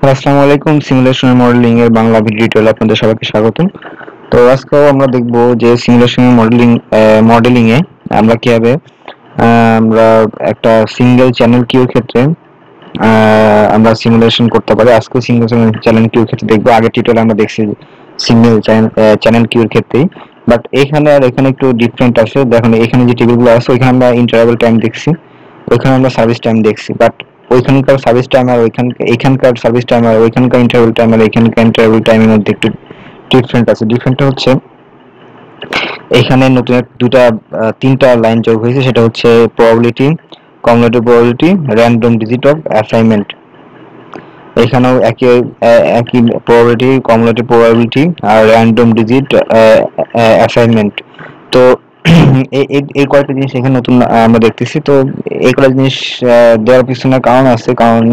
আসসালামু আলাইকুম। Simulation modelling এর বাংলা ভিডিও টিউটোরিয়ালে আপনাদের সবাইকে স্বাগতম। তো আজকেও আমরা দেখব যে সিমুলেশন মডেলিং এ আমরা কিভাবে আমরা একটা সিঙ্গেল চ্যানেল কিউর ক্ষেত্রে আমরা সিমুলেশন করতে পারি। আজকে সিঙ্গেল চ্যানেল কিউর ক্ষেত্রে দেখব। আগের টিউটোরিয়ালে আমরা দেখছি সিঙ্গেল চ্যানেল কিউর ক্ষেত্রেই, বাট এখানে আর এখানে একটু ডিফারেন্ট আছে। দেখুন এখানে যে টেবিলগুলো আছে ওইখানে আমরা ইন্টারভ্যাল টাইম দেখছি, ওইখানে আমরা সার্ভিস টাইম দেখছি, বাট ওইখানকার সার্ভিস টাইম আর এখানকার সার্ভিস টাইম আর ওইখানকার ইন্টারভ্যাল টাইম আর এখানকার ইন্টারভ্যাল টাইমের মধ্যে একটু ডিফারেন্ট আছে। ডিফারেন্টটা হচ্ছে এখানে নতুন দুটা তিনটা লাইন যোগ হয়েছে, সেটা হচ্ছে probability, cumulative probability, random digit of assignment. এখানেও একই একই প্রবাবিলিটি, কমিউলেটিভ প্রবাবিলিটি আর র্যান্ডম ডিজিট অ্যাসাইনমেন্ট। তো এই কয়েকটা জিনিস এখানে নতুন আমরা দেখতেছি। তো এই কয়েকটা জিনিস দেওয়ার পিছনে কারণ আছে, কারণ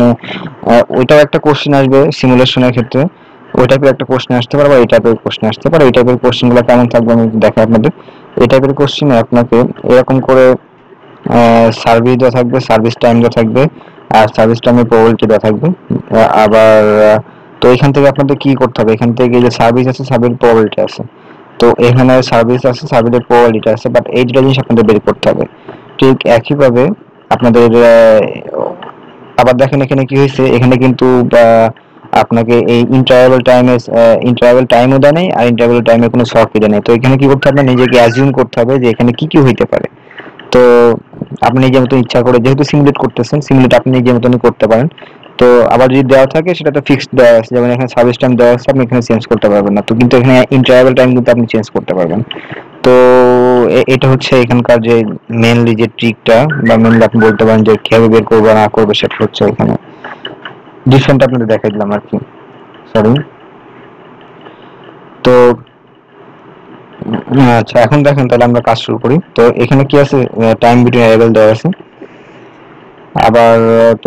ওইটাও একটা কোশ্চেন আসবে সিমুলেশনের ক্ষেত্রে। ওই টাইপের একটা কোশ্চেন আসতে পারে বা এই টাইপের কোশ্চেন আসতে পারে। এই টাইপের কোশ্চেনগুলো কেমন থাকবে আমি দেখাই আপনাদের। এই টাইপের কোশ্চেনে আপনাকে এরকম করে সার্ভিস দেওয়া থাকবে, সার্ভিস টাইম দেওয়া থাকবে আর সার্ভিস টাইমের প্রবাবিলিটি দেওয়া থাকবে। আবার তো এখান থেকে আপনাদের কি করতে হবে, এখান থেকে যে সার্ভিস আছে সার্ভিস প্রবাবিলিটি আছে, তো এখানে সার্ভিস আছে সার্ভিসের প্রবাবিলিটি আছে, বাট এই দুটো জিনিস আপনাদের বের করতে হবে। ঠিক একইভাবে আপনাদের আবার দেখেন এখানে কি হয়েছে, এখানে কিন্তু আপনাকে এই ইন্টারভ্যাল টাইমও দেয় নাই আর ইন্টারভ্যাল টাইমে কোনো শর্টই দেয় নাই। তো এখানে কি করতে হবে, নিজেকে অ্যাজিউম করতে হবে যে এখানে কি কি হইতে পারে। তো আপনি নিজের মতো ইচ্ছা করে, যেহেতু সিমুলেট করতেছেন, সিমুলেট আপনি নিজের মতনই করতে পারেন। তো আবার যদি দেওয়া থাকে সেটা তো ফিক্সড দেওয়া আছে, যেমন এখানে সার্ভিস টাইম দেওয়া আছে, আপনি এখানে চেঞ্জ করতে পারবেন না। তো কিন্তু এখানে ইন্টারভ্যাল টাইম কিন্তু আপনি চেঞ্জ করতে পারবেন। তো এটা হচ্ছে এখানকার যে মেনলি যে ট্রিকটা, বা মেনলি আপনি বলতে পারেন যে কিভাবে বের করবে না করবে, সেটা হচ্ছে এখানে ডিফারেন্ট আপনাদের দেখাই দিলাম আর কি। সরি। তো আচ্ছা, এখন দেখেন তাহলে আমরা কাজ শুরু করি। তো এখানে কি আছে, টাইম বিটুইন ভ্যারিয়েবল দেওয়া আছে। আবার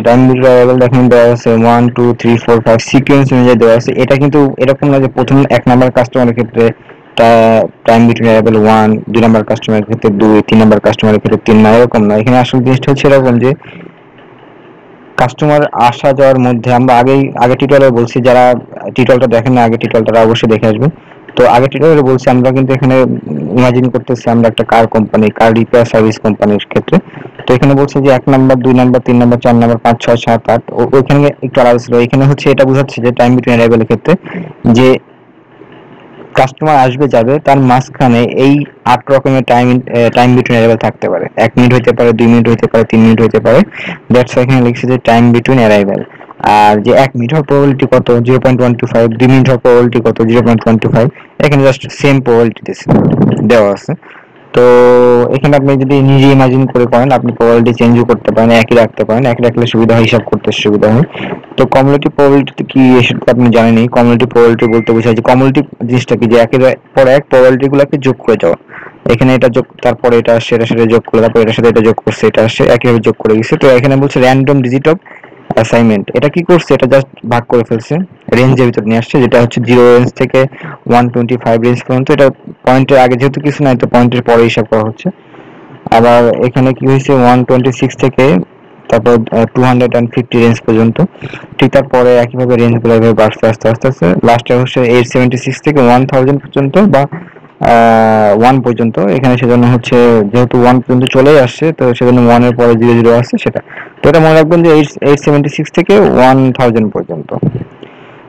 টাইম বিটুইন ভ্যারিয়েবল দেখেন দেওয়া আছে 1 2 3 4 5 সিকোয়েন্স অনুযায়ী দেওয়া আছে। এটা কিন্তু এরকম না যে প্রথম এক নাম্বার কাস্টমারের ক্ষেত্রে টাইম বিটুইন ভ্যারিয়েবল 1, দুই নাম্বার কাস্টমারের ক্ষেত্রে 2, তিন নাম্বার কাস্টমারের ক্ষেত্রে 3, না এরকম না। এখানে আসল জিনিসটা হচ্ছে এরকম যে কাস্টমার আসা যাওয়ার মধ্যে আমরা আগে টিউটোরিয়ালে বলছি, যারা টিউটোরিয়ালটা দেখেন না আগে টিউটোরিয়ালটা অবশ্যই দেখে আসবেন। তো আগে টিউটোরিয়ালে বলছি আমরা কিন্তু এখানে ইমাজিন করতেছি আমরা একটা কার রিপেয়ার সার্ভিস কোম্পানির ক্ষেত্রে। তো এখানে বলছে যে 1 নাম্বার 2 নাম্বার 3 নাম্বার 4 নাম্বার 5 6 7 8, ওইখানে একটু আলাদা ছিল। এখানে হচ্ছে এটা বোঝাচ্ছে যে টাইম বিটুইন অ্যারাইভেলের ক্ষেত্রে যে কাস্টমার আসবে যাবে তার মাঝখানে এই 8 রকমের টাইম বিটুইন অ্যারাইভেল থাকতে পারে। 1 মিনিট হতে পারে, 2 মিনিট হতে পারে, 3 মিনিট হতে পারে। দ্যাটস এখানে লিখছে যে টাইম বিটুইন অ্যারাইভেল। আর যে 1 মিনিট হওয়ার প্রবাবিলিটি কত, 0.125, 2 মিনিট হওয়ার প্রবাবিলিটি কত, 0.125। এখানে জাস্ট সেম প্রবাবিলিটি দেওয়া আছে। তো এখানে আপনি যদি নিজে ইমাজিন করে করেন, আপনি প্রবাবিলিটি চেঞ্জও করতে পারেন, একই রাখতে পারেন। একই রাখলে সুবিধা হয়, হিসাব করতে সুবিধা হয়। তো কমিউলেটিভ প্রবাবিলিটি কি সেটা আপনি জানেনই। কমিউলেটিভ প্রবাবিলিটি বলতে বোঝায় যে কমিউলেটিভ জিনিসটা কি, যে একের পর এক প্রবাবিলিটি গুলোকে যোগ করে যাওয়া। এখানে এটা যোগ, তারপরে এটা আসছে, এটার সাথে যোগ করলে, তারপর এটার সাথে এটা যোগ করছে, এটা আসছে, একইভাবে যোগ করে গেছে। তো এখানে বলছে র্যান্ডম ডিজিট অফ অ্যাসাইনমেন্ট। এটা কি করছে, এটা জাস্ট ভাগ করে ফেলছে, রেঞ্জের ভিতর নিয়ে আসছে, যেটা হচ্ছে 0 রেঞ্জ থেকে 125 রেঞ্জ পর্যন্ত। এটা পয়েন্টের আগে যেহেতু কিছু নাই, তো পয়েন্টের পরে হিসাব করা হচ্ছে। আবার এখানে কি হয়েছে 126 থেকে তারপর 250 রেঞ্জ পর্যন্ত। ঠিক তারপরে একইভাবে রেঞ্জ গুলো এভাবে বাড়ছে আস্তে আস্তে আস্তে। লাস্টে হচ্ছে 876 থেকে 1000 পর্যন্ত, বা 1 পর্যন্ত। এখানে সেজন্য হচ্ছে যেহেতু 1 পর্যন্ত চলেই আসছে, তো সেজন্য 1 এর পরে 00 আছে সেটা। তো এটা মনে রাখবেন যে 876 থেকে 1000 পর্যন্ত।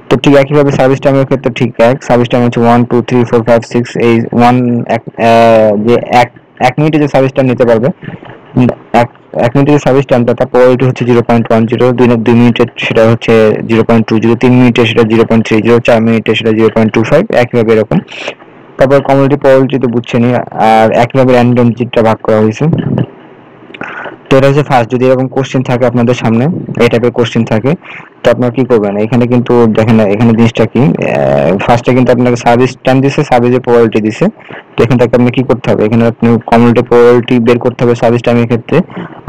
তো ঠিক একইভাবে সার্ভিস টাইমের ক্ষেত্রে ঠিক এক সার্ভিস টাইম হচ্ছে 1 2 3 4 5 6। এই ওয়ান যে এক মিনিটে যে সার্ভিস টাইম নিতে পারবে, উম, এক এক মিনিটের সার্ভিস টাইমটা, তার প্রবাবিলিটি হচ্ছে 0.10, 2 মিনিটের সেটা হচ্ছে 0.20, 3 মিনিটে সেটা 0.30, 4 মিনিটে সেটা 0.25, একইভাবে এরকম। তারপর কমিউনিটি প্রবাবিলিটি তো বুঝছেনই। আর একইভাবে র্যান্ডম ডিজিটটা ভাগ করা হয়েছে। তো এটা হচ্ছে ফার্স্ট, যদি এরকম কোশ্চেন থাকে আপনাদের সামনে, এই টাইপের কোশ্চেন থাকে, তো আপনারা কি করবেন, এখানে কিন্তু দেখেন না এখানে জিনিসটা কি, ফার্স্টে কিন্তু আপনাকে সার্ভিস টাইম দিছে, সার্ভিসের প্রবাবিলিটি দিছে। তো এখান থেকে আপনি কি করতে হবে, এখানে আপনি কমিউনিটি প্রবাবিলিটি বের করতে হবে সার্ভিস টাইমের ক্ষেত্রে।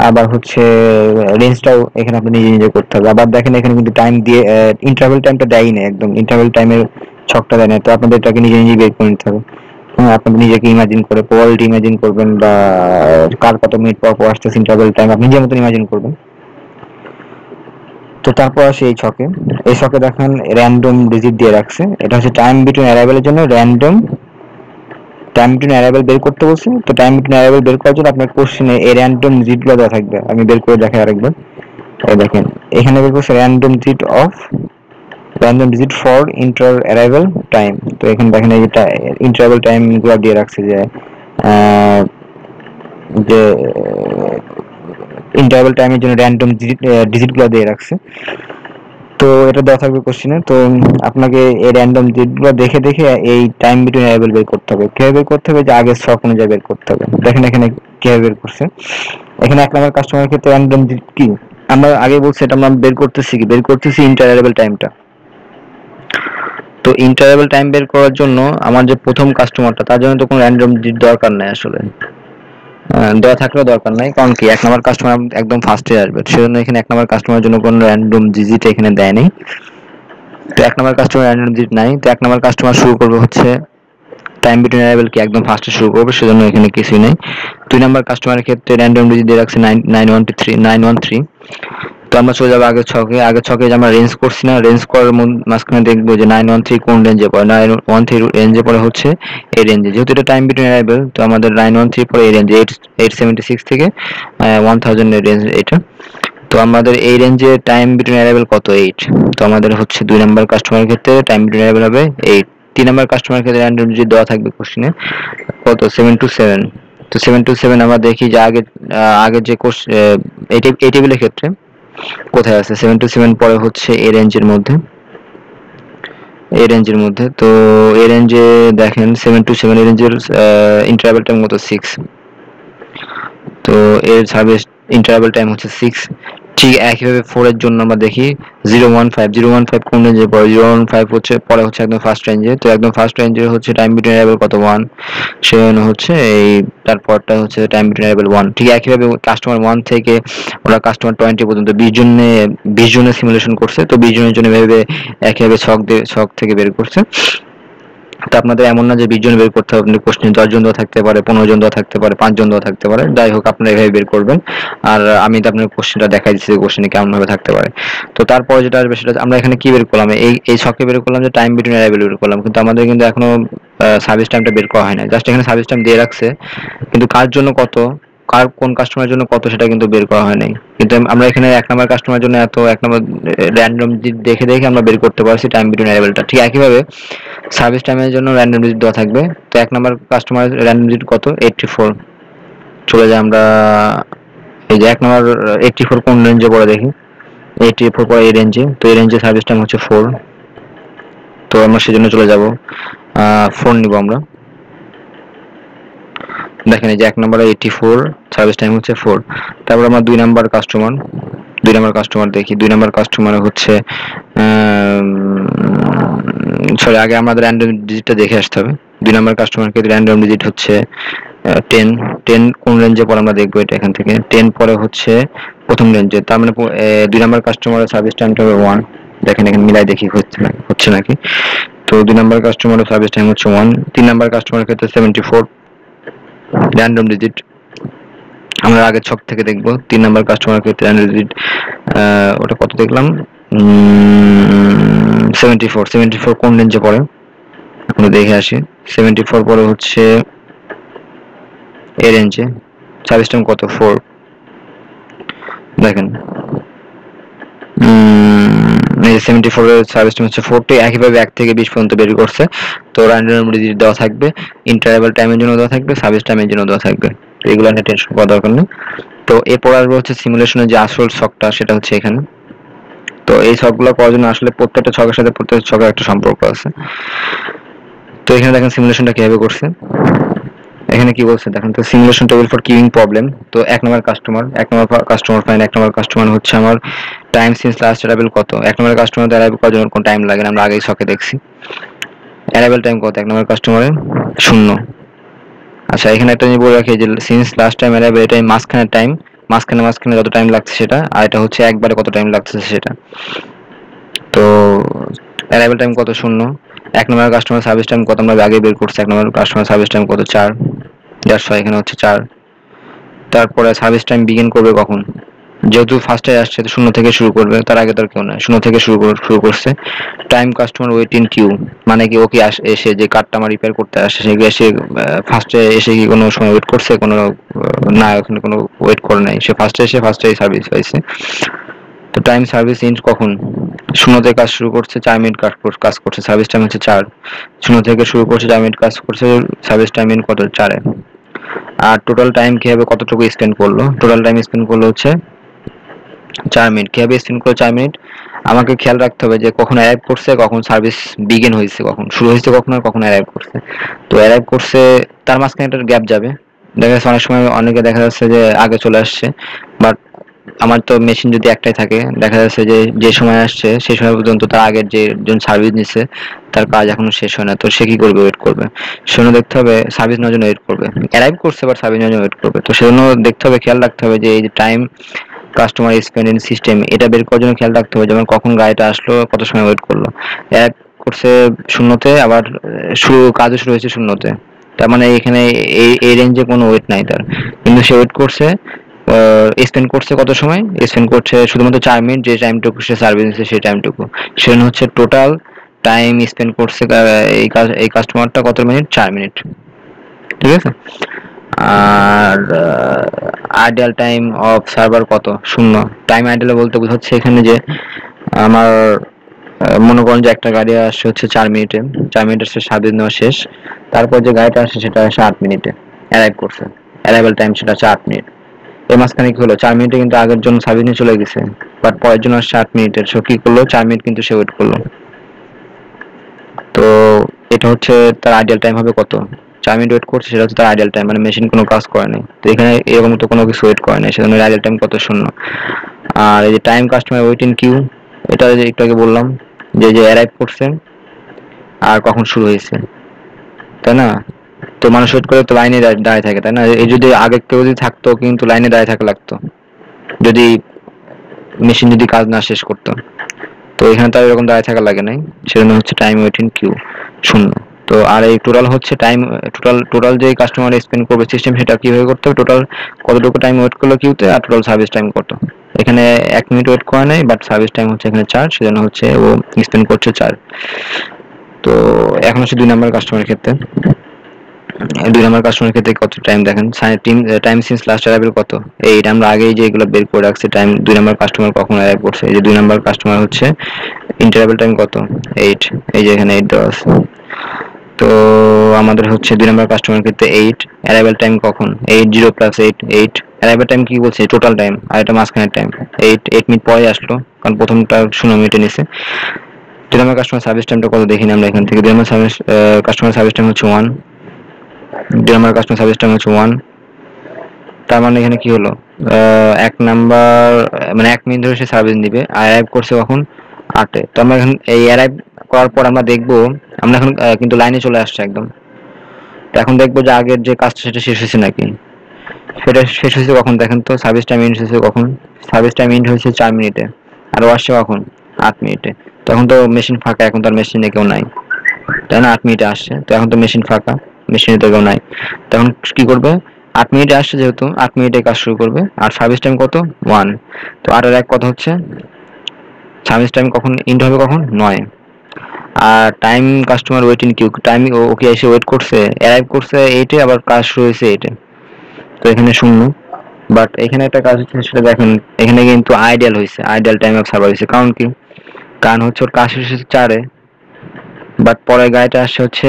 আবার হচ্ছে রেঞ্জটাও এখানে আপনি নিজে নিজে করতে হবে। আবার দেখেন এখানে কিন্তু টাইম দিয়ে ইন্টারভেল টাইমটা দেয়ই না, একদম ইন্টারভেল টাইমের ছকটা দেয় না। তো আপনাদের এটাকে নিজে নিজে বের করে নিতে হবে। হ্যাঁ, আপনি নিজেকে ইমাজিন করে প্রবাবিলিটি ইমাজিন করবেন, বা কার কত মিনিট পর পর আসতেছে ইন্টারভেল টাইম আপনি নিজের মতন ইমাজিন করবেন। তো তারপর আসে এই ছকে দেখেন র্যান্ডম ডিজিট দিয়ে রাখছে, এটা হচ্ছে টাইম বিটুইন অ্যারাইভেলের জন্য র্যান্ডম টাইম বিটুইন অ্যারাইভেল বের করতে বলছি। তো টাইম বিটুইন অ্যারাইভেল বের করার জন্য আপনার কোশ্চেনে এই র্যান্ডম ডিজিটগুলো দেওয়া থাকবে, আমি বের করে দেখাই আরেকবার। এই দেখেন এখানে বের করছে random digit for inter arrival time. তো এখানে দেখেন এই যে ইন্টারভেল টাইম গুলো দিয়ে রাখছে যে যে ইন্টারভেল টাইমের জন্য র্যান্ডম ডিজিট গুলো দিয়ে রাখছে। তো এটা দেওয়া থাকবে কোশ্চেনে। তো আপনাকে এই র্যান্ডম ডিজিটগুলো দেখে দেখে এই টাইম বিটুইন অ্যারাইভেল বের করতে হবে। কিভাবে বের করতে হবে, যে আগের ছক অনুযায়ী বের করতে হবে। দেখেন এখানে কিভাবে বের করছে। এখানে 1 নম্বর কাস্টমারের ক্ষেত্রে র্যান্ডম ডিজিট কি আমরা আগে বলছি, এটা আমরা বের করতেছি ইন্টার অ্যারাইভেল টাইমটা। তো ইন্টারভেল টাইম বের করার জন্য আমার যে প্রথম কাস্টমারটা, তার জন্য তো কোনো র্যান্ডম ডিজিট দরকার নাই আসলে, দেওয়া থাকলেও দরকার নাই। কারণ কি 1 নম্বর কাস্টমার একদম ফার্স্টে আসবে, সেজন্য এখানে 1 নম্বর কাস্টমারের জন্য কোনো র্যান্ডম ডিজিট এখানে দেয় নাই। তো 1 নম্বর কাস্টমার র্যান্ডম ডিজিট নাই। তো 1 নম্বর কাস্টমার শুরু করবে হচ্ছে টাইম বিটুইন অ্যারাইভেল কি একদম ফার্স্টে শুরু করবে, সেজন্য এখানে কিছুই নেই। 2 নম্বর কাস্টমারের ক্ষেত্রে র্যান্ডম ডিজিট দিয়ে রাখছে 913। তো আমরা চলে যাবো আগের ছকে যে আমরা রেঞ্জ করছি না, রেঞ্জ করার মাঝখানে দেখবো যে 913 কোন রেঞ্জে পড়ে। 913 রেঞ্জে পড়ে হচ্ছে এই রেঞ্জে, যেহেতু এটা টাইম বিটুইন অ্যারাইভেল, তো আমাদের 913 পড়ে এই রেঞ্জে 876 থেকে 1000 এর রেঞ্জ এটা। তো আমাদের এই রেঞ্জে টাইম বিটুইন অ্যারাইভেল কত, 8। তো আমাদের হচ্ছে 2 নম্বর কাস্টমারের ক্ষেত্রে টাইম বিটুইন অ্যারাইভেল হবে 8। 3 নম্বর কাস্টমারের ক্ষেত্রে র্যান্ডম ডিজিট দেওয়া থাকবে কোশ্চেনে কত, 727। তো 727 আমরা দেখি যে আগে যে এই টেবিলের ক্ষেত্রে কোথায় আছে। 727 পরে হচ্ছে এই রেঞ্জের মধ্যে, তো এই রেঞ্জে দেখেন 727 এই রেঞ্জের ইন্টারভ্যাল টাইম কত, 6। তো এর সার্ভিস ইন্টারভ্যাল টাইম হচ্ছে 6। ঠিক একইভাবে 4 এর জন্য আমরা দেখি 015 কোন রেঞ্জে পড়ে। 015 হচ্ছে পরে হচ্ছে একদম ফার্স্ট রেঞ্জে। তো একদম ফার্স্ট রেঞ্জে হচ্ছে টাইম বিটুইন অ্যারাইভেল কত, 1। সেজন্য হচ্ছে এই তারপরটা হচ্ছে টাইম বিটুইন অ্যারাইভেল 1। ঠিক একইভাবে কাস্টমার 1 থেকে ওরা কাস্টমার 20 পর্যন্ত 20 জনের সিমুলেশন করছে। তো 20 জনের জন্য ভেবে একইভাবে ছক থেকে বের করছে। তো আপনাদের এমন না যে 20 জন বের করতে হবে, আপনি কোশ্চেন 10 জন দেওয়া থাকতে পারে, 15 জন দেওয়া থাকতে পারে, 5 জন দেওয়া থাকতে পারে, যাই হোক আপনারা এভাবে বের করবেন। আর আমি তো আপনার কোশ্চেনটা দেখাই দিচ্ছি যে কোশ্চেনে কেমন ভাবে থাকতে পারে। তো তারপরে যেটা আসবে সেটা আমরা এখানে কি বের করলাম, এই ছকে বের করলাম যে টাইম বিটুইন অ্যারাইভেল বের করলাম, কিন্তু আমাদের কিন্তু এখনো সার্ভিস টাইমটা বের করা হয় না। জাস্ট এখানে সার্ভিস টাইম দিয়ে রাখছে, কিন্তু কার জন্য কত, কোন কাস্টমারের জন্য কত, সেটা কিন্তু বের করা হয় নাই। কিন্তু আমরা এখানে 1 নম্বর কাস্টমারের জন্য 1 নম্বর র্যান্ডম দেখে দেখে আমরা বের করতে পারছি টাইম বিটুইন অ্যারাইভেলটা। ঠিক একইভাবে সার্ভিস টাইমের জন্য র্যান্ডম ডিজিট দেওয়া থাকবে। তো 1 নম্বর কাস্টমার র্যান্ডম ডিজিট কত, 84। চলে যায় আমরা এই যে 1 নম্বর 84 কোন রেঞ্জে পড়ে দেখি, 84 পড়ে এই রেঞ্জে। তো এই রেঞ্জে সার্ভিস টাইম হচ্ছে 4। তো আমরা সেজন্য চলে যাব 4 নিব আমরা। দেখেন এই যে 1 নম্বরে 84, সার্ভিস টাইম হচ্ছে 4। তারপর আমরা 2 নম্বর কাস্টমার দেখি। 2 নম্বর কাস্টমার হচ্ছে সরি, আগে আমাদের র্যান্ডম ডিজিটটা দেখে আসতে হবে। 2 নম্বর কাস্টমারকে র্যান্ডম ডিজিট হচ্ছে 10 কোন রেঞ্জে পরে আমরা দেখবো, এটা এখান থেকে 10 পরে হচ্ছে প্রথম রেঞ্জে। তার মানে 2 নম্বর কাস্টমারের সার্ভিস টাইমটা হবে 1। দেখেন এখানে মিলাই দেখি হচ্ছে নাকি। তো 2 নম্বর কাস্টমারের সার্ভিস টাইম হচ্ছে 1। 3 নম্বর কাস্টমারের ক্ষেত্রে 74 র্যান্ডম ডিজিট, আমরা আগের ছক থেকে দেখবো। 3 নম্বর কাস্টমারের ক্ষেত্রে র্যান্ডম ডিজিট ওটা কত দেখলাম, 74 কোন রেঞ্জে পড়ে আমরা দেখে আসি। 74 পরে হচ্ছে এই রেঞ্জে, সার্ভিস টাইম কত, 4। দেখেন 74 এর সার্ভিস টাইম হচ্ছে 4টি। একইভাবে 1 থেকে 20 পর্যন্ত বের করছে। তো র্যান্ডম ডিজিট দেওয়া থাকবে, ইন্টারভ্যাল টাইমের জন্য দেওয়া থাকবে, সার্ভিস টাইমের জন্য দেওয়া থাকবে। এগুলো নিয়ে টেনশন করার দরকার নেই। তো এরপর আসবে হচ্ছে সিমুলেশনের যে আসল ছকটা, সেটা হচ্ছে এখানে। তো এই ছকগুলো করার জন্য আসলে প্রত্যেকটা ছকের সাথে প্রত্যেকটা ছকের একটা সম্পর্ক আছে। তো এখানে দেখেন সিমুলেশনটা কিভাবে করছে। এখানে কি বলছে দেখেন, তো simulation table for queueing problem. তো 1 নম্বর কাস্টমার ফাইন। 1 নম্বর কাস্টমার হচ্ছে আমার টাইম সিন্স লাস্ট অ্যারাইভেল কত। 1 নম্বর কাস্টমার অ্যারাইভ করার জন্য কোন টাইম লাগে না, আমরা আগেই ছকে দেখছি। অ্যারাইভেল টাইম কত 1 নম্বর কাস্টমারের, 0। আচ্ছা এখানে একটা জিনিস বলে রাখি যে সিন্স লাস্ট টাইম অ্যারাইভেল, এটাই মাঝখানে যত টাইম লাগছে সেটা, আর এটা হচ্ছে একবারে কত টাইম লাগছে সেটা। তো অ্যারাইভেল টাইম কত, 0। 1 নম্বর কাস্টমার সার্ভিস টাইম কত, আমরা আগে বের করছি। 1 নম্বর কাস্টমার সার্ভিস টাইম কত, 4। এখানে হচ্ছে 4। তারপরে সার্ভিস টাইম বিগিন করবে কখন, যেহেতু ফার্স্টে আসছে তো শূন্য থেকে শুরু করবে, তার আগে তার কেউ না, শূন্য থেকে শুরু করছে। Time customer wait in queue, মানে কি ওকে এসে যে কার্ডটা আমার রিপেয়ার করতে আসে সে এসে ফার্স্টে এসে কি কোনো সময় ওয়েট করছে, কোনো না, ওখানে কোনো ওয়েট করে নাই, সে ফার্স্টে এসে ফার্স্টেই সার্ভিস পাইছে। তো টাইম সার্ভিস ইন কখন, শূন্য থেকে কাজ শুরু করছে, 4 মিনিট কাজ করছে, সার্ভিস টাইম হচ্ছে 4। শূন্য থেকে শুরু করছে, 4 মিনিট কাজ করছে, সার্ভিস টাইম ইন কত, 4-এ। আর টোটাল টাইম কি হবে, কতটুকু স্পেন্ড করলো, টোটাল টাইম স্পেন্ড করলো হচ্ছে 4 মিনিট। কিভাবে স্পেন্ড করে 4 মিনিট, আমাকে খেয়াল রাখতে হবে যে কখন অ্যারাইভ করছে, কখন সার্ভিস বিগিন হয়েছে, কখন শুরু হয়েছে, কখন আর কখন অ্যারাইভ করছে। তো অ্যারাইভ করছে তার মাঝখানে একটা গ্যাপ যাবে, দেখা যাচ্ছে অনেক সময় অনেকে দেখা যাচ্ছে যে আগে চলে আসছে, বাট আমার তো মেশিন যদি একটাই থাকে, দেখা যাচ্ছে যে যে সময় আসছে সেই সময় পর্যন্ত তার আগের যে জন সার্ভিস নিচ্ছে তার কাজ এখনো শেষ হয় না, তো সে কি করবে, ওয়েট করবে। সেজন্য দেখতে হবে সার্ভিস নেওয়ার জন্য ওয়েট করবে, অ্যারাইভ করছে বাট সার্ভিস নেওয়ার জন্য ওয়েট করবে। তো সেজন্য দেখতে হবে, খেয়াল রাখতে হবে যে এই যে টাইম কাস্টমার এক্সপেরিয়েন্স সিস্টেম, এটা বের করার জন্য খেয়াল রাখতে হবে যেমন কখন গাড়িটা আসলো, কত সময় ওয়েট করলো। এক করছে শূন্যতে, আবার কাজও শুরু হয়েছে শূন্যতে, তার মানে এখানে এই রেঞ্জে কোনো ওয়েট নাই তার, কিন্তু সে ওয়েট করছে, স্পেন্ড করছে কত সময়, স্পেন্ড করছে শুধুমাত্র 4 মিনিট, যে টাইমটুকু সে সার্ভিস দিচ্ছে সেই টাইমটুকু। সেজন্য হচ্ছে টোটাল টাইম স্পেন্ড করছে এই কাস্টমারটা কত মিনিট, 4 মিনিট। ঠিক আছে। আর আইডিয়াল টাইম অফ সার্ভার কত, শূন্য। টাইম আইডিয়াল বলতে বোঝাচ্ছে এখানে যে আমার মনে করেন যে একটা গাড়ি আসছে হচ্ছে 4 মিনিটে, 4 মিনিটের সে সার্ভিস নেওয়া শেষ, তারপর যে গাড়িটা আসছে সেটা আসে 8 মিনিটে, অ্যারাইভ করছে, অ্যারাইভাল টাইম সেটা হচ্ছে 8 মিনিট। এই মাঝখানে কি হলো, 4 মিনিটে কিন্তু আগের জন্য সার্ভিস নিয়ে চলে গেছে, বাট পরের জন্য আসছে 8 মিনিটের, সে কি করলো, 4 মিনিট কিন্তু সে ওয়েট করলো। তো এটা হচ্ছে তার আইডিয়াল টাইম হবে কত, 4 মিনিট ওয়েট করছে, সেটা হচ্ছে তার আইডিয়াল টাইম, মানে মেশিন কোনো কাজ করে নাই, তো এখানে এরকম তো কোনো কিছু ওয়েট করে নাই, সেজন্য আইডিয়াল টাইম কত, শূন্য। আর এই যে time customer wait in queue, এটা যে একটু আগে বললাম যে অ্যারাইভ করছে আর কখন শুরু হয়েছে, তাই না। তো মানুষ ওয়েট করে তো লাইনে দাঁড়িয়ে থাকে, তাই না। এই যদি আগে কেউ যদি থাকতো কিন্তু লাইনে দাঁড়িয়ে থাকা লাগতো, যদি মেশিন যদি কাজ না শেষ করতো, তো এখানে তো আর এরকম দাঁড়িয়ে থাকা লাগে নাই, সেজন্য হচ্ছে টাইম ওয়েট ইন কিউ, শূন্য। তো আর এই টোটাল হচ্ছে টাইম, টোটাল যে কাস্টমার স্পেন্ড করবে সিস্টেম, সেটা কিভাবে করতে হবে, টোটাল কতটুকু টাইম ওয়েট করলো কিউতে, আর টোটাল সার্ভিস টাইম কত। এখানে 1 মিনিট ওয়েট করে নাই, বাট সার্ভিস টাইম হচ্ছে এখানে 4, সেজন্য হচ্ছে ও স্পেন্ড করছে 4। তো এখন হচ্ছে 2 নম্বর কাস্টমারের ক্ষেত্রে, 2 নম্বর কাস্টমারের ক্ষেত্রে কত টাইম দেখেন, টাইম সিন্স লাস্ট অ্যারাইভেল কত, এইটা আমরা আগেই যে এগুলো বের করে রাখছি, টাইম 2 নম্বর কাস্টমার কখন অ্যারাইভ করছে, এই যে 2 নম্বর কাস্টমার হচ্ছে ইন্টারভ্যাল টাইম কত, 8, এই যে এখানে 8 দেওয়া আছে। তো আমাদের হচ্ছে 2 নম্বর কাস্টমার ক্ষেত্রে 8, অ্যারাইভেল টাইম কখন, 80 প্লাস 8, 8 অ্যারাইভেল টাইম কি বলছে, টোটাল টাইম, আর এটা মাঝখানের টাইম, 8 মিনিট পরে আসলো, কারণ প্রথমটা 0 মিনিটে নিছে। 2 নম্বর কাস্টমার সার্ভিস টাইমটা কত দেখিনি আমরা এখান থেকে, 2 নম্বর সার্ভিস কাস্টমার সার্ভিস টাইম হচ্ছে 1, 2 নম্বর কাস্টমার সার্ভিস টাইম হচ্ছে 1। তার মানে এখানে কি হলো, 1 নাম্বার মানে 1 মিনিট ধরে সে সার্ভিস নিবে, আর অ্যারাইভ করছে কখন, 8-এ। তো আমরা এখন এই অ্যারাইভ করার পর আমরা দেখবো, আমরা এখন কিন্তু লাইনে চলে আসছে একদম। তো এখন দেখবো যে আগের যে কাজটা সেটা শেষ হয়েছে নাকি, সেটা শেষ হয়েছে কখন দেখেন তো, সার্ভিস টাইম এন্ড হয়েছে কখন, সার্ভিস টাইম এন্ড হয়েছে 4 মিনিটে, আর ও আসছে কখন, 8 মিনিটে। তখন তো মেশিন ফাঁকা, এখন তো আর মেশিনে কেউ নাই, তাই না। 8 মিনিটে আসছে, তো এখন তো মেশিন ফাঁকা, মেশিনে তো কেউ নাই। তখন কি করবে, 8 মিনিটে আসছে যেহেতু 8 মিনিটে কাজ শুরু করবে, আর সার্ভিস টাইম কত, 1। তো 8-এর 1 কত হচ্ছে, সার্ভিস টাইম কখন ইন্ড হবে, কখন, 9। আর time customer wait in queue, time okay এসে ওয়েট করছে, অ্যারাইভ করছে 8-এ, আবার কাজ শুরু হয়েছে 8-এ, তো এখানে শূন্য। বাট এখানে একটা কাজ হচ্ছে, সেটা দেখেন, এখানে কিন্তু আইডিয়াল হয়েছে, আইডিয়াল টাইম অফ সার্ভার হয়েছে, কারণ কি, কারণ হচ্ছে ওর কাজ শেষ হয়েছে 4-এ, বাট পরের গাড়িটা আসছে হচ্ছে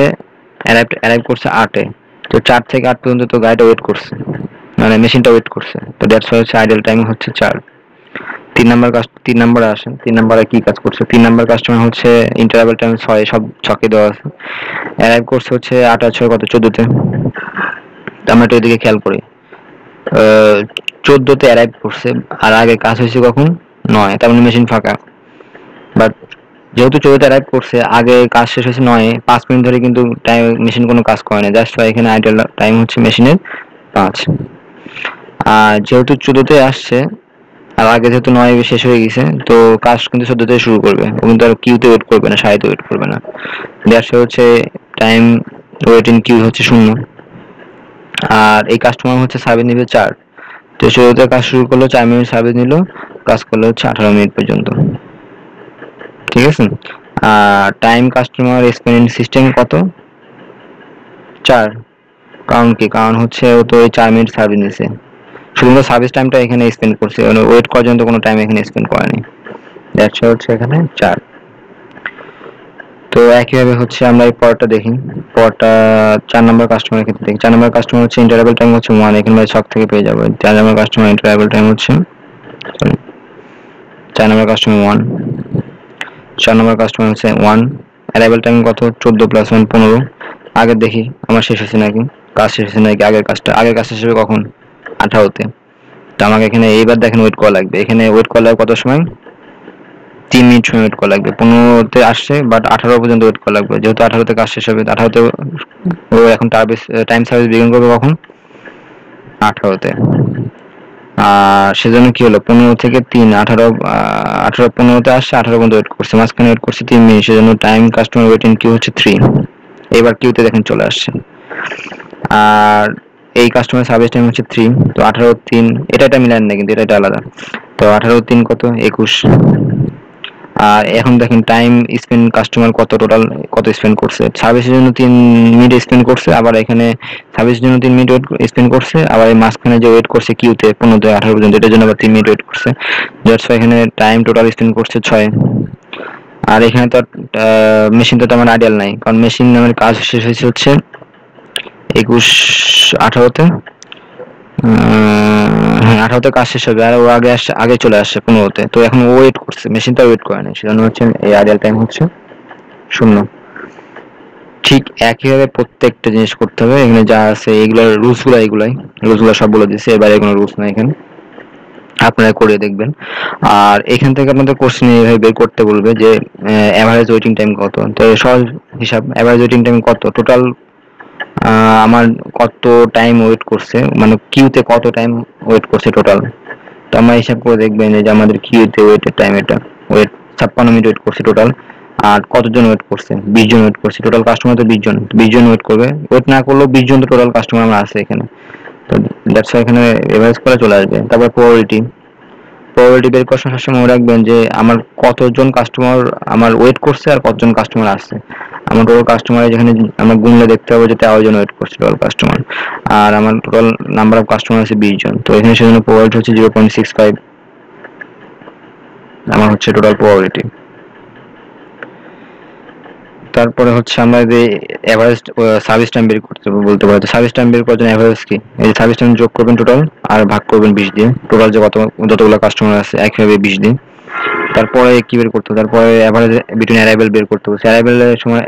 অ্যারাইভ করছে 8-এ। তো 4 থেকে 8 পর্যন্ত তো গাড়িটা ওয়েট করছে, মানে মেশিনটা ওয়েট করছে, তো দ্যাটস ওয়াই হচ্ছে আইডিয়াল টাইম হচ্ছে 4। 3 নম্বরে আসেন, 3 নম্বরে কি কাজ করছে, 3 নম্বর কাস্টমার হচ্ছে ইন্টারভ্যাল টাইম 6, সব ছকে দেওয়া আছে, অ্যারাইভ করছে হচ্ছে 8 আর 6 কত, 14-তে। আমরা একটু এদিকে খেয়াল করি, 14-তে অ্যারাইভ করছে, আর আগে কাজ হয়েছে কখন, 9, তার মানে মেশিন ফাঁকা। বাট যেহেতু 14-তে অ্যারাইভ করছে, আগে কাজ শেষ হয়েছে 9-এ, 5 মিনিট ধরে কিন্তু টাইম মেশিন কোনো কাজ করে না, জাস্ট এখানে আইডিয়াল টাইম হচ্ছে মেশিনের 5। আর যেহেতু 14-তে আসছে, আর আগে যেহেতু 9 শেষ হয়ে গেছে, তো কাজ কিন্তু 14-তে শুরু করবে, ও কিন্তু আর কিউতে ওয়েট করবে না, সারিতে ওয়েট করবে না, দ্যাটস হচ্ছে টাইম ওয়েট ইন কিউ হচ্ছে 0। আর এই কাস্টমার হচ্ছে সার্ভিস নিবে 4, তো শুরুতে কাজ শুরু করলো, 4 মিনিট সার্ভিস নিল, কাজ করলো হচ্ছে 18 মিনিট পর্যন্ত। ঠিক আছে। আর টাইম কাস্টমার স্পেন্ডিং সিস্টেম কত? 4। কারণ কি? কারণ হচ্ছে ও তো ওই 4 মিনিট সার্ভিস নিছে, শুধুমাত্র সার্ভিস টাইমটা এখানে স্পেন্ড করছে, মানে ওয়েট করার জন্য কোনো টাইম এখানে স্পেন্ড করেনি। দ্যাটস হচ্ছে এখানে 4। তো একইভাবে হচ্ছে আমরা এই পরটা দেখি। পরটা 4 নম্বর কাস্টমারের ক্ষেত্রে দেখি। 4 নম্বর কাস্টমার হচ্ছে ইন্টারভ্যাল টাইম হচ্ছে 1, এখানে সব থেকে পেয়ে যাবো। 4 নম্বর কাস্টমার ইন্টারভ্যাল টাইম হচ্ছে, সরি, 4 নম্বর কাস্টমার 1, 4 নম্বর কাস্টমার হচ্ছে 1, অ্যারাইভেল টাইম কত? 14 + 1 15। আগে দেখি আমার শেষ হয়েছে নাকি, কাজ শেষ হয়েছে নাকি। আগের কাজটা শেষ হবে কখন? 18তে। তো আমাকে এখানে এইবার দেখেন ওয়েট করা লাগবে। এখানে ওয়েট করা লাগবে কত সময়? 3 মিনিট সময় ওয়েট করা লাগবে। 15তে আসছে, বাট 18 পর্যন্ত ওয়েট করা লাগবে, যেহেতু 18তে কাজ শেষ হবে। 18তে ও এখন টাইম সার্ভিস বিগিন করবে কখন? 18তে। আর সেজন্য কি হলো, 15 থেকে 3, 18 15তে আসছে, 18 পর্যন্ত ওয়েট করছে, মাঝখানে ওয়েট করছে 3 মিনিট, সেজন্য টাইম কাস্টমার ওয়েটিং কিউ হচ্ছে 3। এবার কিউতে দেখেন চলে আসছে। আর এই কাস্টমার সার্ভিস টাইম হচ্ছে 3। তো 18 3, এটা মিলান না কিন্তু, এটা আলাদা। তো 18 3 কত? 21। আর এখন দেখেন টাইম স্পেন্ড কাস্টমার টোটাল কত স্পেন্ড করছে। সার্ভিসের জন্য 3 মিনিট স্পেন্ড করছে, আবার এখানে সার্ভিসের জন্য 3 মিনিট স্পেন্ড করছে, আবার এই মাঝখানে যে ওয়েট করছে কিউতে 15 থেকে 18 পর্যন্ত, এটার জন্য আবার 3 মিনিট ওয়েট করছে। দ্যাটস এখানে টাইম টোটাল স্পেন্ড করছে 6। আর এখানে তো মেশিন তো আমার আইডিয়াল নাই, কারণ মেশিন আমার কাজ শেষ হয়েছে হচ্ছে 21 18তে। হ্যাঁ, 18তে কাজ শেষ হবে, আর ও আগে চলে আসছে 15তে। তো এখন ও ওয়েট করছে, মেশিনটা ওয়েট করে না, সেজন্য হচ্ছে এই আইডিয়াল টাইম হচ্ছে 0। ঠিক একইভাবে প্রত্যেকটা জিনিস করতে হবে। এখানে যা আছে এগুলোর রুলসগুলো সব বলে দিচ্ছে, এবারে কোনো রুলস নাই এখানে, আপনারা করে দেখবেন। আর এখান থেকে আপনাদের কোশ্চেন এইভাবে বের করতে বলবে যে এভারেজ ওয়েটিং টাইম কত। তো সহজ হিসাব, এভারেজ ওয়েটিং টাইম কত, টোটাল আমার কত টাইম ওয়েট করছে, মানে কিউতে কত টাইম ওয়েট করছে টোটাল। তো আমরা হিসাব করে দেখবেন যে আমাদের কিউতে ওয়েটের টাইম, এটা ওয়েট 56 মিনিট ওয়েট করছে টোটাল। আর কতজন ওয়েট করছে? 20 জন ওয়েট করছে। টোটাল কাস্টমার তো 20 জন, 20 জন ওয়েট করবে। ওয়েট না করলেও 20 জন তো টোটাল কাস্টমার আমরা আছে এখানে। তো দ্যাটস এখানে এভারেজ করে চলে আসবে। তারপর প্রবাবিলিটি বের করার সময় সবসময় মনে রাখবেন যে আমার কতজন কাস্টমার আমার ওয়েট করছে আর কতজন কাস্টমার আসছে। আমার টোটাল কাস্টমার যেখানে আমরা গুনলে দেখতে পাবো যে 13 জন ওয়েট করছে টোটাল কাস্টমার, আর আমার টোটাল নাম্বার অফ কাস্টমার আছে 20 জন। তো এখানে সেজন্য প্রবাবিলিটি হচ্ছে 0.65 আমার হচ্ছে টোটাল প্রবাবিলিটি। তারপরে হচ্ছে আমরা যে এভারেজ সার্ভিস টাইম বের করতে বলতে পারি। সার্ভিস টাইম বের করার জন্য এভারেজ কি, এই সার্ভিস টাইম যোগ করবেন টোটাল, আর ভাগ করবেন 20 দিয়ে, টোটাল যে যতগুলো কাস্টমার আছে একইভাবে 20 দিয়ে। তারপরে কি বের করতে হবে? তারপরে এভারেজ বিটুইন অ্যারাইভেল বের করতে হবে। অ্যারাইভেলের সময়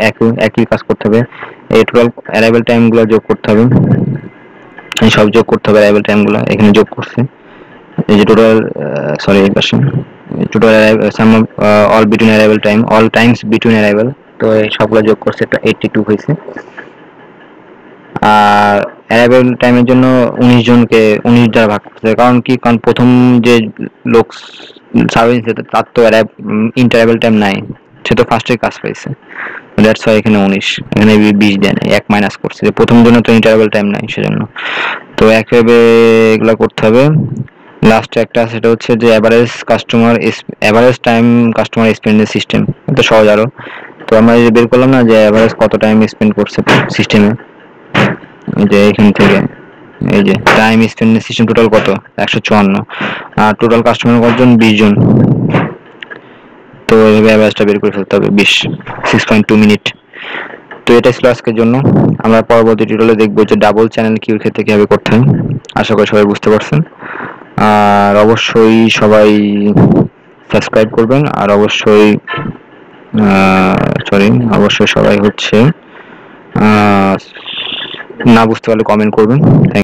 একই কাজ করতে হবে, এই টোটাল অ্যারাইভেল টাইম গুলো যোগ করতে হবে, এই সব যোগ করতে হবে। অ্যারাইভেল টাইম গুলো এখানে যোগ করছে, এই যে টোটাল, সরি এই পাশে total some of all between arrival time, all Times between arrival. তো এই সবগুলো যোগ করছে, এটা 82 হয়েছে। আর অ্যারাইভেল টাইমের জন্য 19 জনকে 19 দ্বারা ভাগ করতে হবে। কারণ কি, কারণ প্রথম যে লোক সার্ভিস তার তো ইন্টারভ্যাল টাইম নাই, সে তো ফার্স্টে কাজ পাইছে। দ্যাটস ওয়াই এখানে 19, এখানে 20 দেন, 1 মাইনাস করছে, যে প্রথম জন্য তো ইন্টারভ্যাল টাইম নাই সেজন্য। তো একভাবে এগুলো করতে হবে। লাস্টে একটা সেটা হচ্ছে যে এভারেজ টাইম কাস্টমার স্পেন্ডের সিস্টেম, এটা সহজ আরো। তো আমরা এই যে বের করলাম না যে এভারেজ কত টাইম স্পেন্ড করছে সিস্টেমে, যে এখান থেকে এই যে টাইম স্পেন্ডের সিস্টেম টোটাল কত? 154। আর টোটাল কাস্টমার কতজন? 20 জন। তো এইভাবে অ্যাভারেজটা বের করে ফেলতে হবে, 6.2 মিনিট। তো এটা ছিল আজকের জন্য। আমরা পরবর্তী টিউটোরিয়ালে দেখবো যে ডাবল চ্যানেল কিউর ক্ষেত্রে কিভাবে করতে হয়। আশা করি সবাই বুঝতে পারছেন। আর অবশ্যই সবাই সাবস্ক্রাইব করবেন, আর অবশ্যই অবশ্যই সবাই হচ্ছে না বুঝতে পারলে কমেন্ট করবেন।